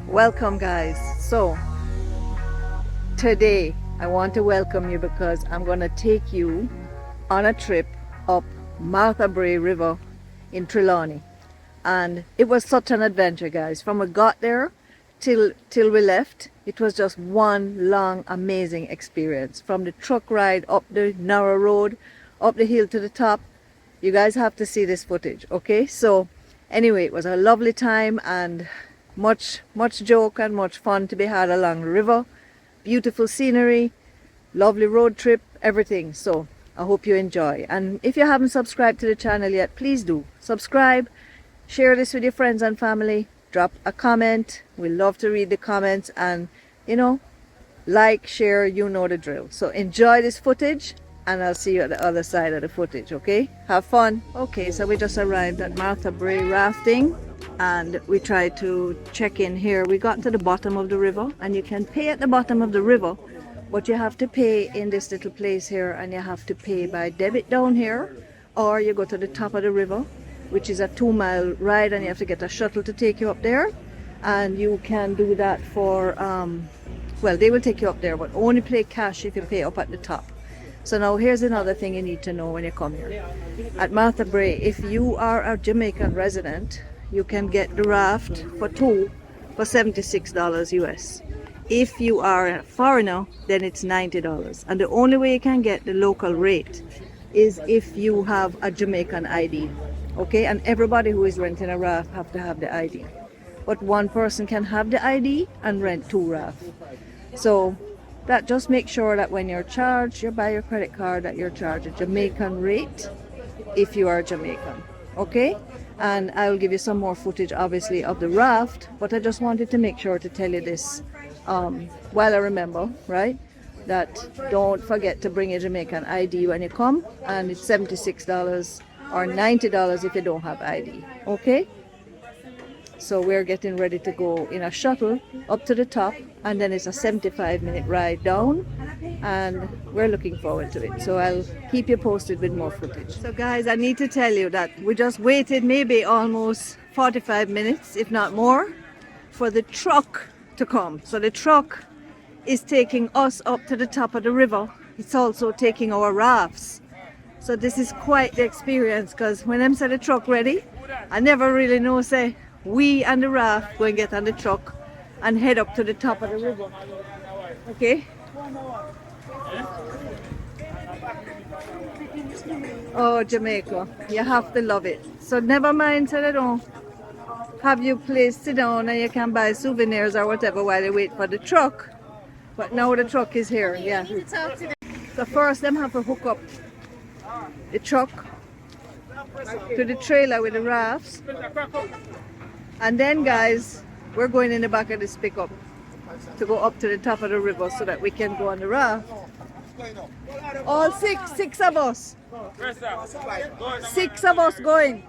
Welcome guys. So today I want to welcome you because I'm going to take you on a trip up Martha Brae River in Trelawny, and it was such an adventure guys. From we got there till we left, it was just one long amazing experience. From the truck ride up the narrow road, up the hill to the top. You guys have to see this footage, okay? So anyway, it was a lovely time and much joke and much fun to be had along the river. Beautiful scenery, lovely road trip, everything. So I hope you enjoy, and if you haven't subscribed to the channel yet, please do subscribe, share this with your friends and family, drop a comment. We love to read the comments, and you know, like, share, you know the drill. So enjoy this footage and I'll see you at the other side of the footage, okay? Have fun. Okay, so we just arrived at Martha Brae Rafting and we tried to check in here. We got to the bottom of the river, and you can pay at the bottom of the river, but you have to pay in this little place here, and you have to pay by debit down here, or you go to the top of the river, which is a 2-mile ride, and you have to get a shuttle to take you up there. And you can do that for well, they will take you up there, but only pay cash if you pay up at the top. So now here's another thing you need to know when you come here. At Martha Brae, if you are a Jamaican resident, you can get the raft for two for $76 US. If you are a foreigner, then it's $90. And the only way you can get the local rate is if you have a Jamaican ID. Okay, and everybody who is renting a raft have to have the ID. But one person can have the ID and rent 2 rafts. So that just make sure that when you're charged, you buy your credit card, that you're charged a Jamaican rate if you are Jamaican. Okay? And I will give you some more footage obviously of the raft, but I just wanted to make sure to tell you this while I remember, right? That don't forget to bring your Jamaican ID when you come, and it's $76 or $90 if you don't have ID. Okay? So we're getting ready to go in a shuttle up to the top, and then it's a 75-minute ride down, and we're looking forward to it. So I'll keep you posted with more footage. So guys, I need to tell you that we just waited maybe almost 45 minutes, if not more, for the truck to come. So the truck is taking us up to the top of the river. It's also taking our rafts. So this is quite the experience, because when I'm said the truck ready, I never really know say we and the raft go and get on the truck and head up to the top of the river. Okay? Oh, Jamaica, you have to love it. So never mind, so they don't have you place sit down and you can buy souvenirs or whatever while you wait for the truck. But now the truck is here, yeah. So first them have to hook up the truck to the trailer with the rafts, and then guys, we're going in the back of this pickup to go up to the top of the river so that we can go on the raft. All six of us. 6 of us going.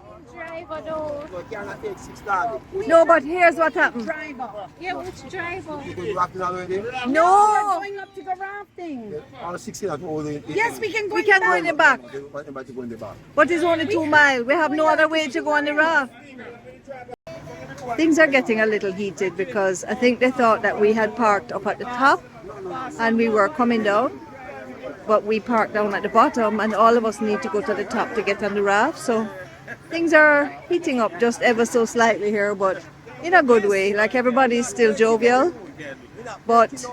No, but here's what happened. Driver. Yeah, which driver? No. We're going up to go rafting. Yes, Yes, we can go. we can go in the back. But it's only 2 miles. We have no other way to go on the raft. Things are getting a little heated because I think they thought that we had parked up at the top and we were coming down, but we parked down at the bottom, and all of us need to go to the top to get on the raft. So things are heating up just ever so slightly here, but in a good way. Like, everybody's still jovial, but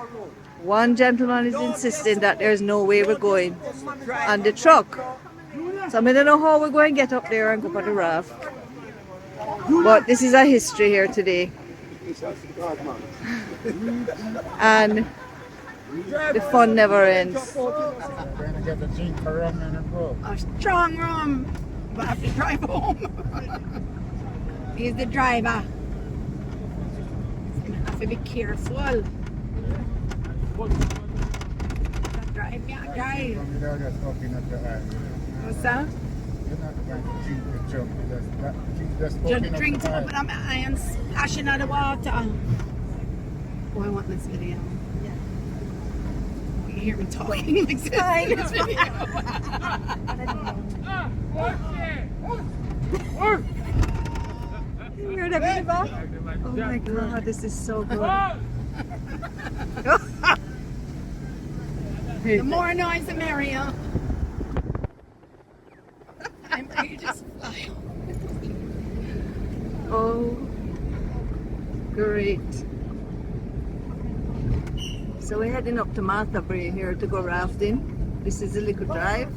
one gentleman is insisting that there's no way we're going on the truck. So I don't know how we're going to get up there and go for the raft. But this is a history here today. And the fun never ends. A strong rum. But I have to drive home. He's the driver. I have to be careful. Drive, yeah, drive. What's that? Just drink to open up my hands, splashing out the water. Oh, I want this video. Yeah. You hear me talking like this in this video. hear the river? Oh my God, this is so good. The more noise, the merrier. I'm ready to just fly. Oh, great. So we're heading up to Martha Brae here to go rafting. This is a little drive.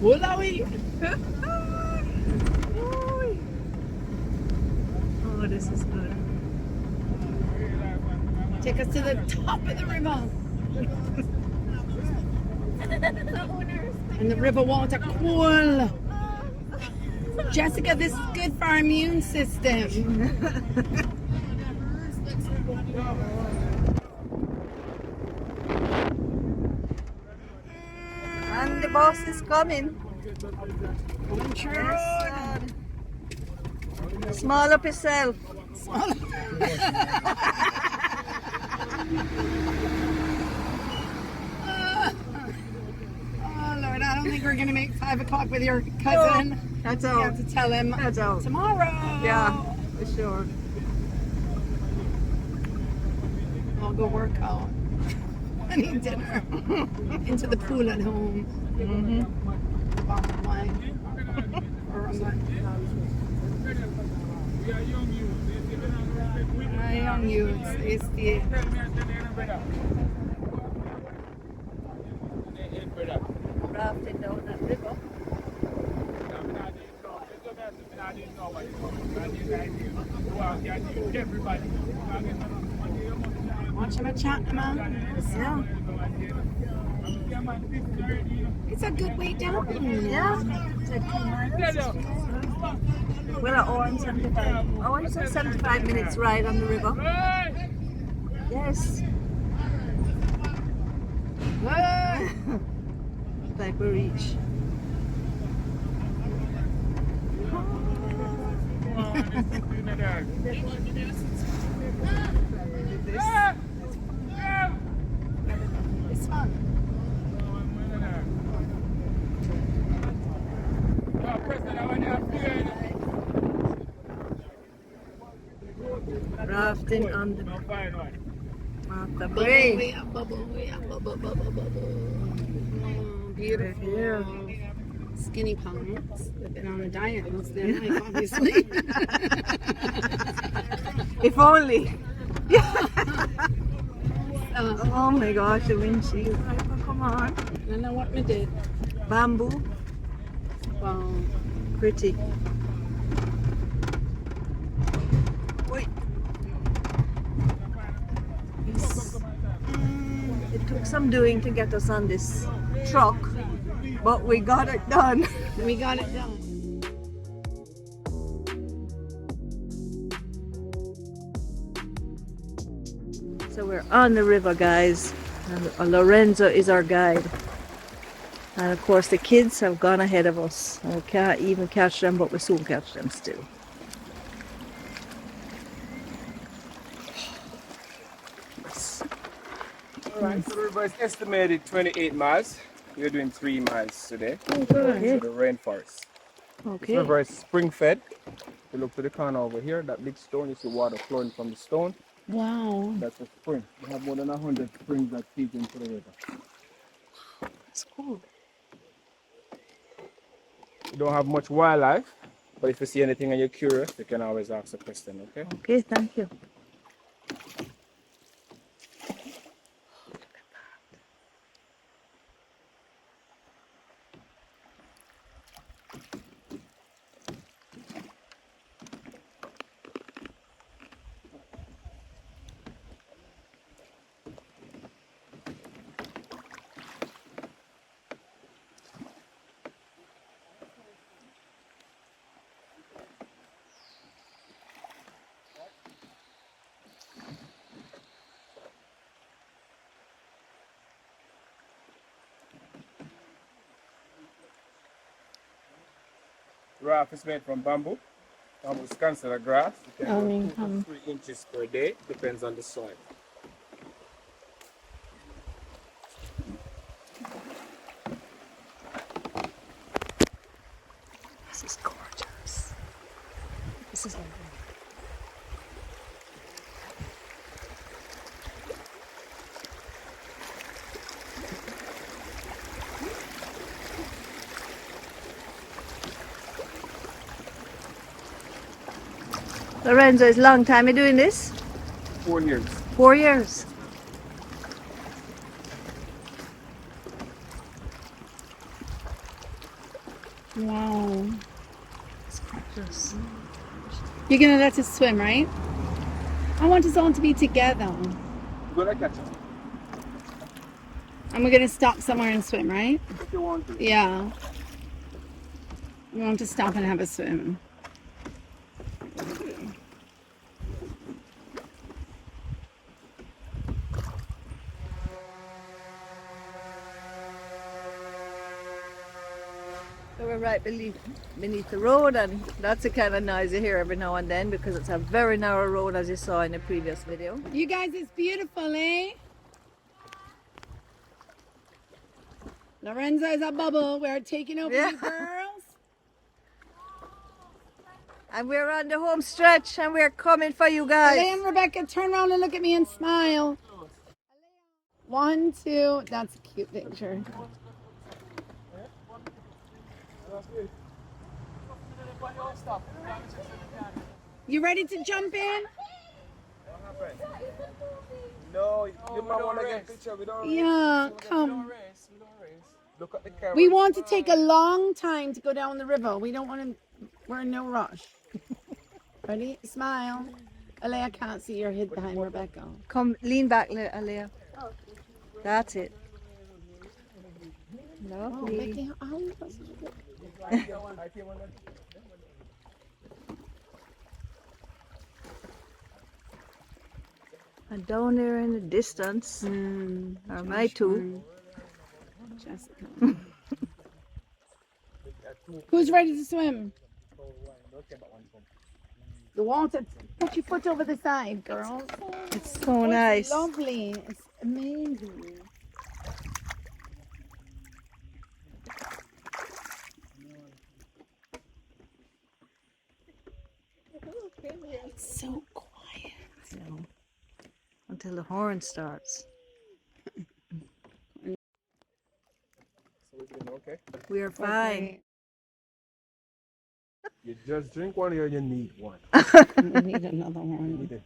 Woolawi. Oh, this is good. Take us to the top of the river. And the river water cool. Jessica, this is good for our immune system. And the bus is coming. Yes, Small up yourself. Oh Lord, I don't think we're gonna make 5 o'clock with your cousin. That's You all. have to tell him That's all. tomorrow. Yeah, for sure. I'll go work out. I need dinner. Into the pool at home. Bottom line. Or I'm like, young youths, it's the Rafting down that river. watch him chat, man. Yeah. It's a good way down. Yeah. Well, an hour and 75. Hour and 75 minutes ride on the river. Yes. Like we reach. It's fun. Rafting on the Martha Brae. Bubble. Beautiful. Skinny pants. They've been on a diet most of their life, obviously. If only. Oh my gosh, the windshield. Come on. I know what we did. Bamboo. Wow. Pretty. Wait. It took some doing to get us on this truck, but we got it done. We got it done. So we're on the river, guys, and Lorenzo is our guide. And of course the kids have gone ahead of us. We can't even catch them, but we soon catch them still. Alright, so the river is estimated 28 miles. We're doing 3 miles today. Okay. To the rainforest. This Okay. river is spring fed. You look to the corner over here, that big stone, you see water flowing from the stone. Wow. That's a spring. We have more than 100 springs that feed into the river. That's cool. We don't have much wildlife, but if you see anything and you're curious, you can always ask a question, okay? Okay, thank you. Raft is made from bamboo. Bamboo is considered grass. It can go 2 to 3 inches per day. Depends on the soil. This is gorgeous. This is lovely. Lorenzo, it's a long time you doing this? 4 years. 4 years. Wow. It's gorgeous. You're gonna let us swim, right? I want us all to be together. Go to catch it. And we're gonna stop somewhere and swim, right? If you want to. Yeah. We want to stop and have a swim. So we're right beneath the road, and that's the kind of noise you hear every now and then because it's a very narrow road, as you saw in the previous video. You guys, it's beautiful, eh? Lorenzo is a bubble. We're taking over Yeah. you girls. And we're on the home stretch, and we're coming for you guys. Alea and Rebecca, turn around and look at me and smile. 1, 2. That's a cute picture. You ready to jump in? No, you might want to get a picture. We don't Yeah, race. come. We don't race. Look at the camera. We want to take a long time to go down the river. We don't want to, we're in no rush. Ready? Smile. Alea can't see your head behind Rebecca. Come, lean back, Alea. That's it. Oh, Lovely. Becky, how And down there in the distance are my two. Jessica. Who's ready to swim? The water. Put your foot over the side, girl. It's so nice. Lovely. It's amazing. It's so quiet. So, until the horn starts. Okay. We are fine. Okay. You just drink one or you need one. We need another one.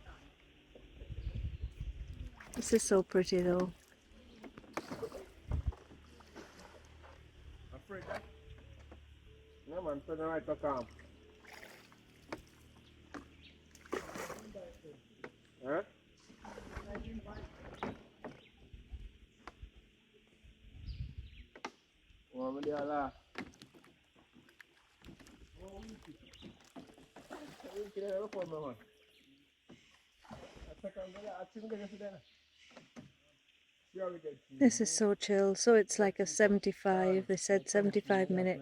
This is so pretty though. Afraid that? No man, turn right to calm. Huh? What am I doing? This is so chill. So it's like a 75, they said 75-minute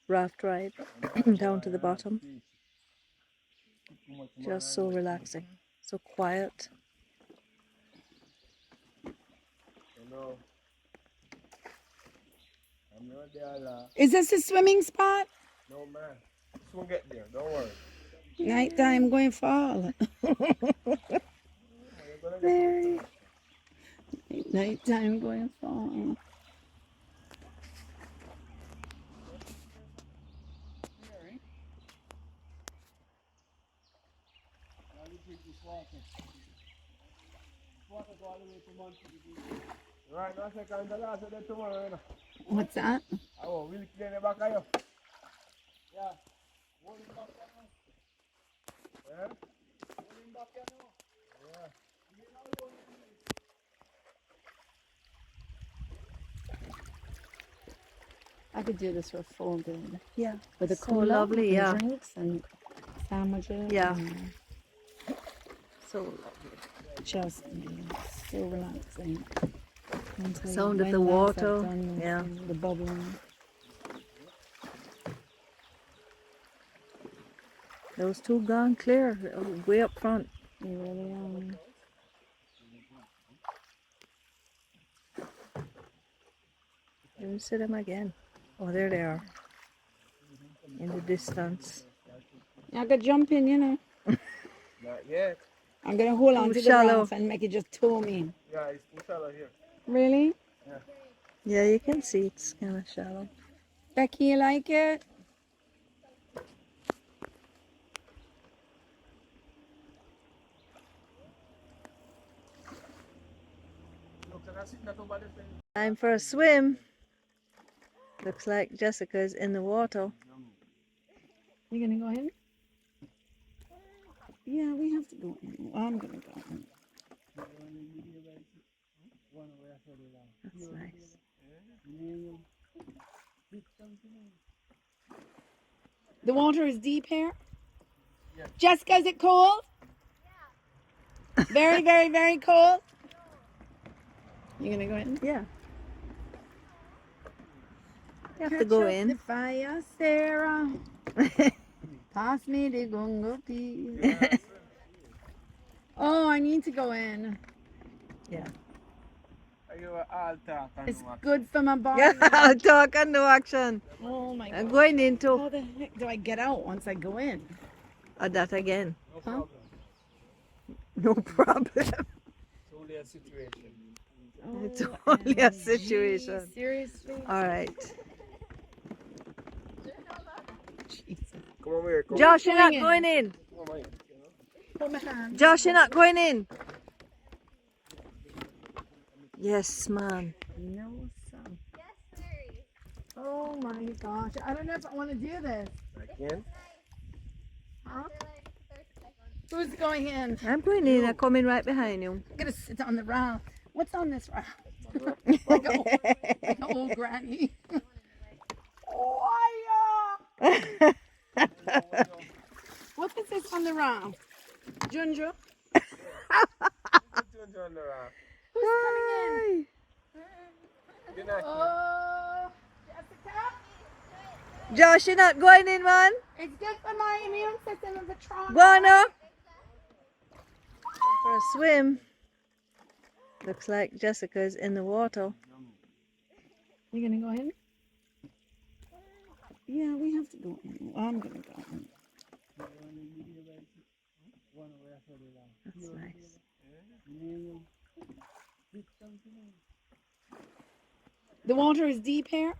raft ride down to the bottom. Just so relaxing, so quiet. Is this a swimming spot? No man, soon get there, don't worry. Nighttime going fall. Very. Nighttime going fall. Right, now second the last of the tomorrow, you know. What's that? Oh, we'll clean the back of you. Yeah. Hold him back there now. Yeah? Hold him back there now. Yeah. I could do this for a full day. Yeah, With a so cola lovely, and yeah. drinks and sandwiches. Yeah. And So lovely. just so relaxing. Until Sound of when the last I've water, done yeah. The bubbling. Those two gone clear, way up front. They really are. Let me see them again. Oh, there they are. In the distance. I could jump in, you know. Not yet. I'm gonna hold on Too to the shallow. raft and make it just tow me. Yeah, it's too shallow here. Really? Yeah, you can see it's kind of shallow. Becky, you like it? Time for a swim. Looks like Jessica's in the water. You gonna go in? Yeah, we have to go in. I'm gonna go in. That's nice. The water is deep here? Yeah. Jessica, is it cold? Yeah. Very, very, very cold? You gonna go in? Yeah. You have to Catch go up in. the fire, Sarah. Pass me the gungo pea. Oh, I need to go in. Yeah. Are you all talk and It's no action? good for my body. Yeah, I'll talk and no action. Oh my I'm god. going into How the heck do I get out once I go in? that again. No Huh? problem. No problem. It's only a situation. It's only a OMG, situation. Seriously? All right. Jesus. Come on here. Come Josh, you're not going going in. on here. Hold my hand. Josh, you're not going in. Yes, man. No, son. Oh my gosh. I don't know if I want to do this. Again? Huh? Who's going in? I'm going in. I'm coming right behind you. I'm gonna sit on the raft. What's on this raft? like an old granny. Oh, yeah. What is this on the raft? Junjo? Who's coming in? You're not here. Oh, Jessica? Josh, you're not going in, man. It's good for my immune system and the trauma. Go on now. For a swim. Looks like Jessica's in the water. You gonna go in? Yeah, we have to go in. I'm gonna go in. That's nice. The water is deep here?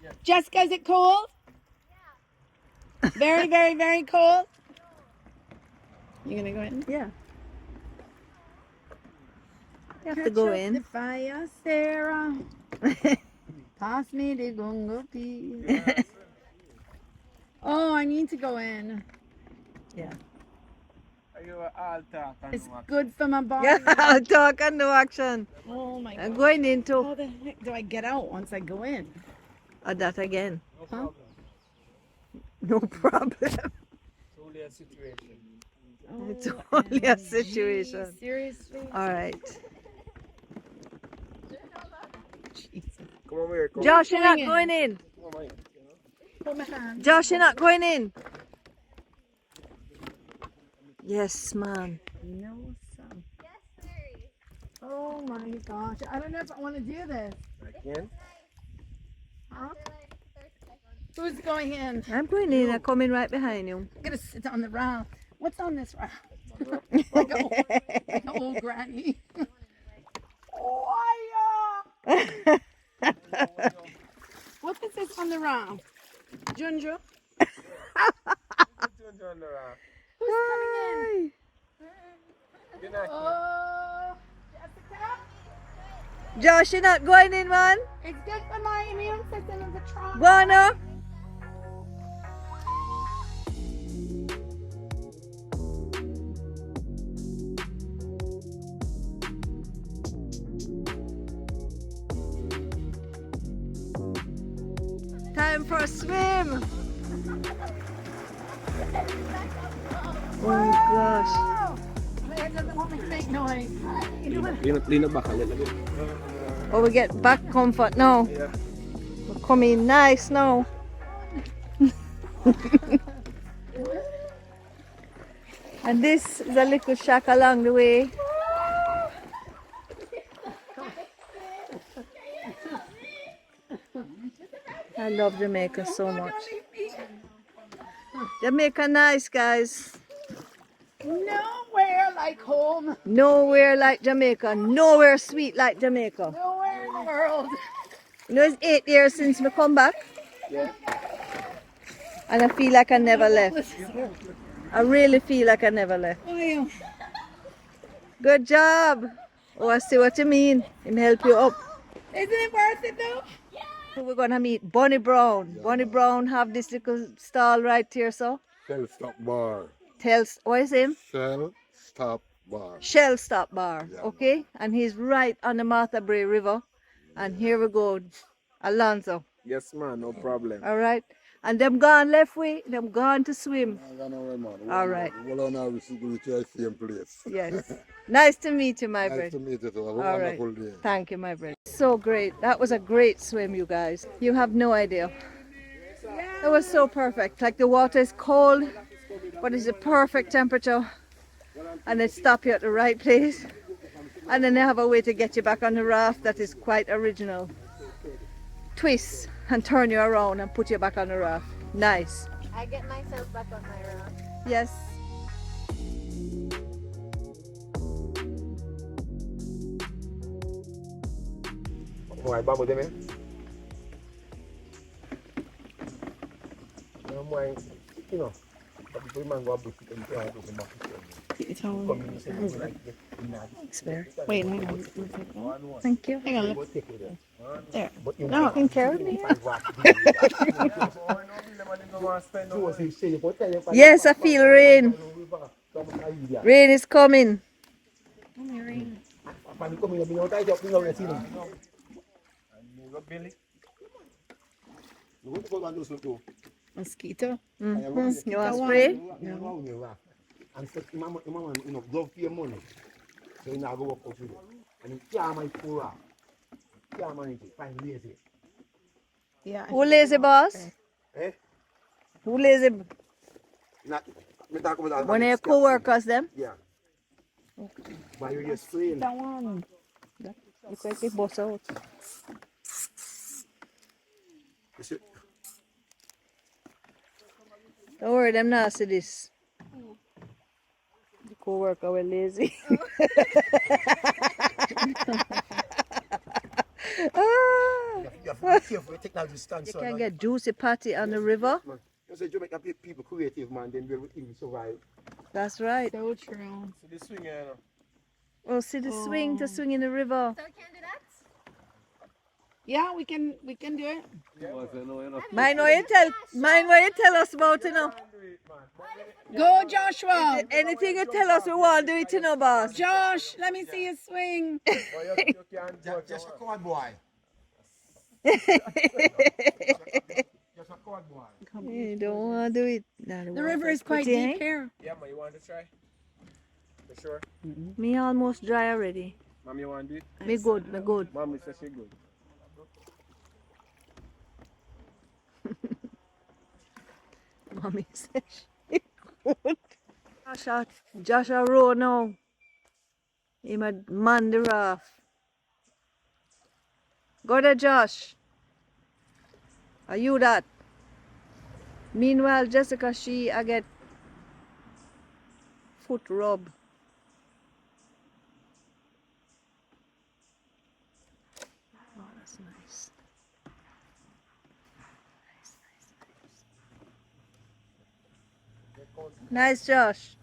Yeah. Jessica, is it cold? Yeah. Very, very, very cold? You gonna go in? Yeah. You have to go Catch up in. the fire, Sarah. Pass me the gungo pea. Oh, I need to go in. Yeah. Are you all talk and It's no action? good for my body. Yeah, I'll talk and no action. Oh my I'm god. going into How the heck do I get out once I go in? that again. No Huh? problem. No problem. It's only a situation. It's only a OMG, situation. Seriously? All right. Jesus. Come on here. Come Josh, you're not Going going in. on here. Hold my hand. Josh, you're not going in. Yes, man. No, son. Oh my gosh. I don't know if I want to do this. Again? Huh? Who's going in? I'm going in. I'm coming right behind you. I'm gonna sit on the raft. What's on this raft? like an old granny. Oh, yeah. What is this on the raft? Junjo? Who's coming in? You're not here. Oh, Jessica? Josh, you're not going in, man. It's good for my immune system and the trauma. Go on now. Time for a swim. Oh gosh. It doesn't want me to make noise. Lean it back a little bit. Oh, we get back comfort now. Yeah. We're coming nice now. And this is a little shack along the way. I love Jamaica so much. Jamaica nice, guys. Nowhere like home. Nowhere like Jamaica. Nowhere sweet like Jamaica. Nowhere in the world. You know, it's 8 years since we come back. And I feel like I never left. I really feel like I never left. Good job. Oh, I see what you mean. Him help you up. Isn't it worth it though? We're gonna meet Bunny Brown. Bunny Brown have this little stall right here, so. Shell stop bar. What is him? Shell stop bar. Shell Stop Bar, Yeah. okay? And he's right on the Martha Brae River. And here we go, Alonzo. Yes, man, no problem. All right? And them gone left way, them gone to swim. All right. Well, now we see the same place. Yes. Nice to meet you, my Nice friend. to meet you. Have a All right. wonderful day. Thank you, my friend. So great. That was a great swim, you guys. You have no idea. It was so perfect. Like the water is cold, but it's a perfect temperature. And they stop you at the right place. And then they have a way to get you back on the raft that is quite original. Twist and turn you around and put you back on the raft. Nice. I get myself back on my raft. Yes. Ngoài ba mươi đêm em. Ngoài, you know, tapi tu memang gua buat kita itu ada semua. Thanks, Bear. Wait, hang on. Thank you. Hang on, look. There. No, taking care of me. Yes, I feel rain. Rain is coming. Mosquito. You want spray? And so mama, you know, love for your money. So you now go up with it. And you can't manage poor up. Can't manage it. Find lazy. Yeah. Who lazy, boss? Eh? Who lazy? Not, me talk about that. One of your co-workers, them? Yeah. But you're just spraying. That one. Look like they bust out. You see? Don't worry, them not see this. The co-worker were lazy. You have to be careful. You take now distance. You can get juicy patty on the river. You say Jamaica people creative, man. Then we'll survive. That's right. So true. So this swing, Oh, see the swing to swing in the river. So we can do that? Yeah, we can do it. Mind what you tell us about, you know. Go, Joshua. Anything you tell us, we want to do it, you know, boss. Josh, let me see you swing. Just a coward boy. You don't want to do it. The river is quite deep here. Yeah, man, you want to try? For sure. Me almost dry already. Mom, you want to do it? Me good, me good. Mom, says she good. Mommy says she good. Joshua row now. He might man the raft. Go there, Josh. Are you that? Meanwhile, Jessica, I get foot rub. Oh, that's nice. Nice, Josh.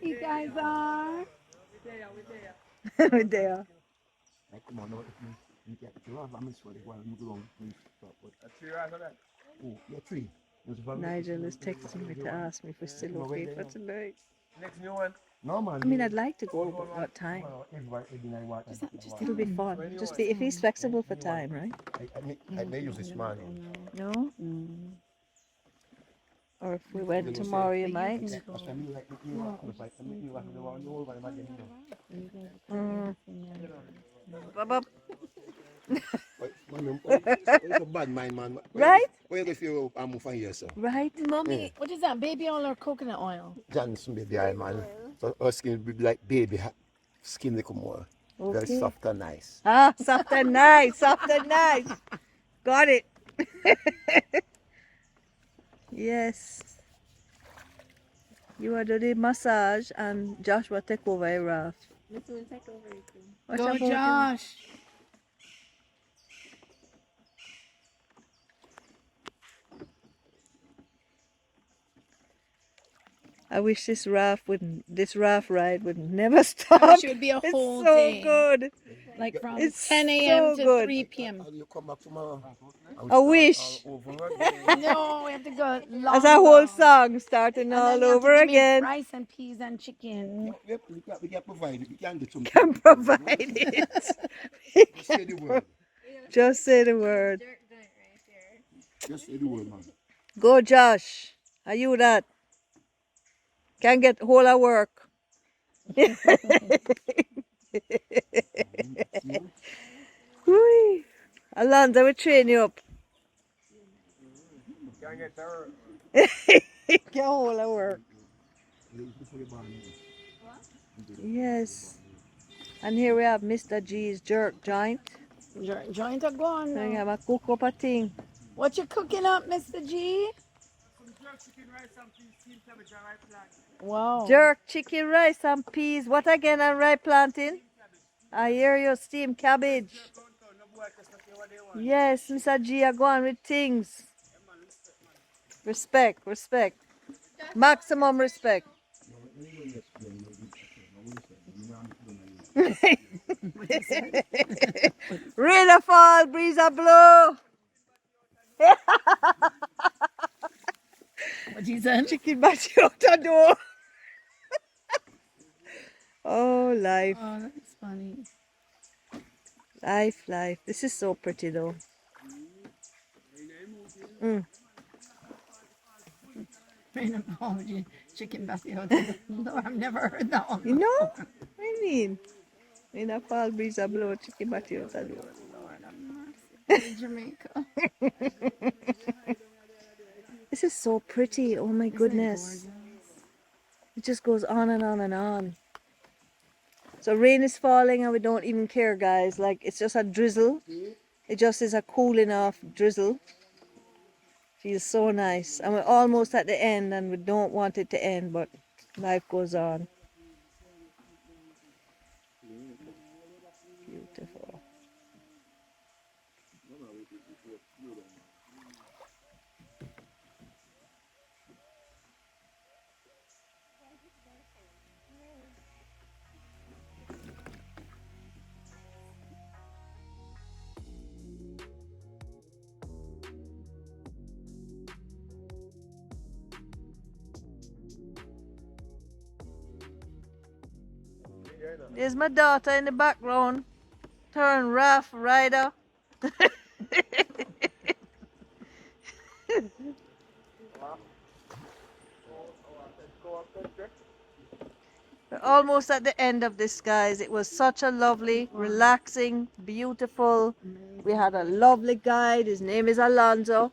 You guys are. We're there. Come on, you get the giraffe. I'm sure while you go on. A tree right there. Oh, yeah, tree. Nigel is texting me to ask me if we're still okay for tonight. Next new one. No, man. I mean, I'd like to go, but what time? It'll be fun. Just be, if he's flexible for time, right? I may use this money. No? Or if we went tomorrow, you might. Bub. It's a bad mind, man. Right? Where you feel I'm from here, sir? Right? Mommy, what is that? Baby oil or coconut oil? Johnson baby eye, man. So our skin will be like baby skin little more. Very Okay. soft and nice. Ah, soft and nice, soft and nice. Got it. Yes. You are doing the massage and Joshua take over a raft. What Go, about you? Josh. I wish this raft ride would never stop. wish it would be a It's whole so day. good. Like from It's 10 a.m. so to good. 3 p.m. You come back tomorrow. I wish. No, we have to go long. As a whole song starting And all then you have to over give me again. rice and peas and chicken. We can provide it. We can get something. Can provide it. Just say the word. Just say the word. Just say the word, man. Go, Josh. Are you that? Can get whole of work. Whee. Alonzo will train you up. Get whole of work. Yes. And here we have Mr. G's jerk joint. Joint are gone So we now. have a cook up a thing. What you cooking up, Mr. G? Wow. Jerk, chicken, rice and peas. What again and rye planting? I hear you, steamed cabbage. Yes, Mr. G are going with things. Respect, respect. Maximum respect. Rain a fall, breeze a blow. What you said? Chicken back out the door. Oh, life. Oh, that's funny. Life, life. This is so pretty though. Mm. Chicken basket. No, I've never heard that one. You know? What do you mean? In a fall breeze a blow, chicken back out the door. In Jamaica. This is so pretty. Oh my goodness. It just goes on and on and on. So rain is falling and we don't even care, guys. Like, it's just a drizzle. It just is a cooling off drizzle. Feels so nice. And we're almost at the end and we don't want it to end, but life goes on. Beautiful. There's my daughter in the background. Turn raft rider. We're almost at the end of this, guys. It was such a lovely, relaxing, beautiful. We had a lovely guide. His name is Alonzo.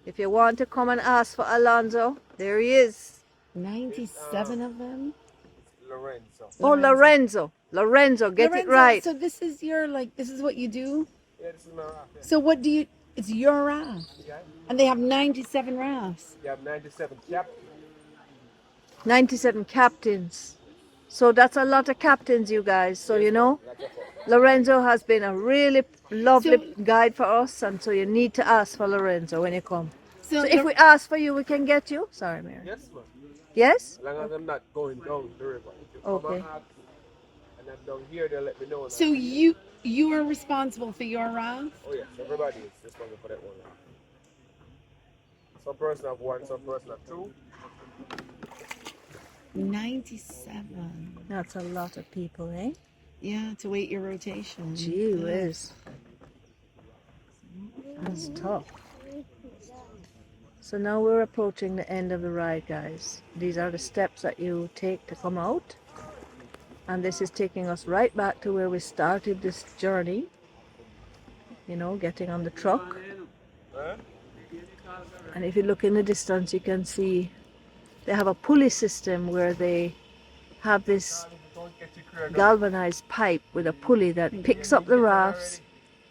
If you want to come and ask for Alonzo, there he is. 97 of them? Lorenzo. Oh, Lorenzo. Lorenzo, get it right. So this is your, like, this is what you do? Yeah, this is my raft. So what do you, it's your raft? Yeah. And they have 97 rafts. You have 97 captains. 97 captains. So that's a lot of captains, you guys. So, you know, Lorenzo has been a really lovely guide for us. And so you need to ask for Lorenzo when you come. So if we ask for you, we can get you. Sorry, Mary. Yes, ma'am. Yes? As long as I'm not going down the river. If you come Okay. and ask, and I'm down here, they'll let me know. So you are responsible for your raft? Oh yes, everybody is responsible for that one. Some person have one, some person have two. 97. That's a lot of people, eh? Yeah, to wait your rotation. Gee whiz. That's tough. So now we're approaching the end of the ride, guys. These are the steps that you take to come out. And this is taking us right back to where we started this journey. You know, getting on the truck. And if you look in the distance, you can see they have a pulley system where they have this galvanized pipe with a pulley that picks up the rafts,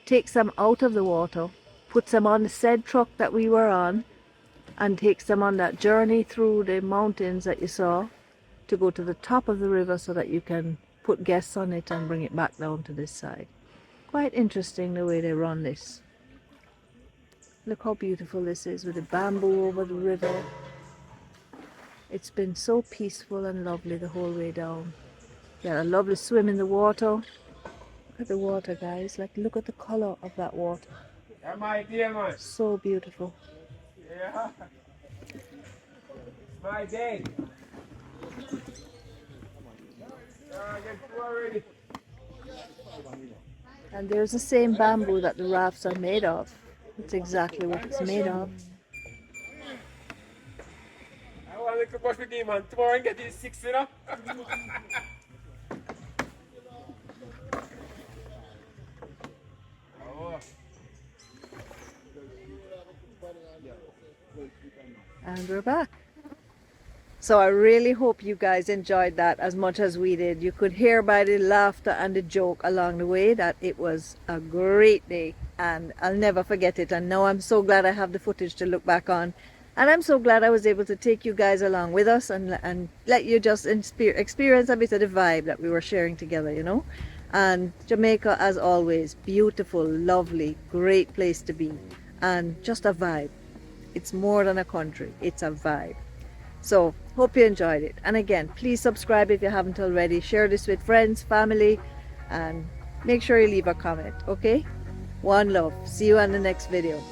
takes them out of the water, puts them on the said truck that we were on, and takes them on that journey through the mountains that you saw to go to the top of the river so that you can put guests on it and bring it back down to this side. Quite interesting the way they run this. Look how beautiful this is with the bamboo over the river. It's been so peaceful and lovely the whole way down. Yeah, a lovely swim in the water. Look at the water, guys. Like, look at the color of that water. Yeah, my dear man. So beautiful. Yeah. My day. Get through already. And there's the same bamboo that the rafts are made of. It's exactly what it's made of. I want to push the game on tomorrow and get these 6, you know? And we're back. So I really hope you guys enjoyed that as much as we did. You could hear by the laughter and the joke along the way that it was a great day and I'll never forget it. And now I'm so glad I have the footage to look back on. And I'm so glad I was able to take you guys along with us and let you just experience a bit of the vibe that we were sharing together, you know. And Jamaica, as always, beautiful, lovely, great place to be. And just a vibe. It's more than a country, it's a vibe. So, hope you enjoyed it. And again, please subscribe if you haven't already. Share this with friends, family, and make sure you leave a comment, okay? One love. See you on the next video.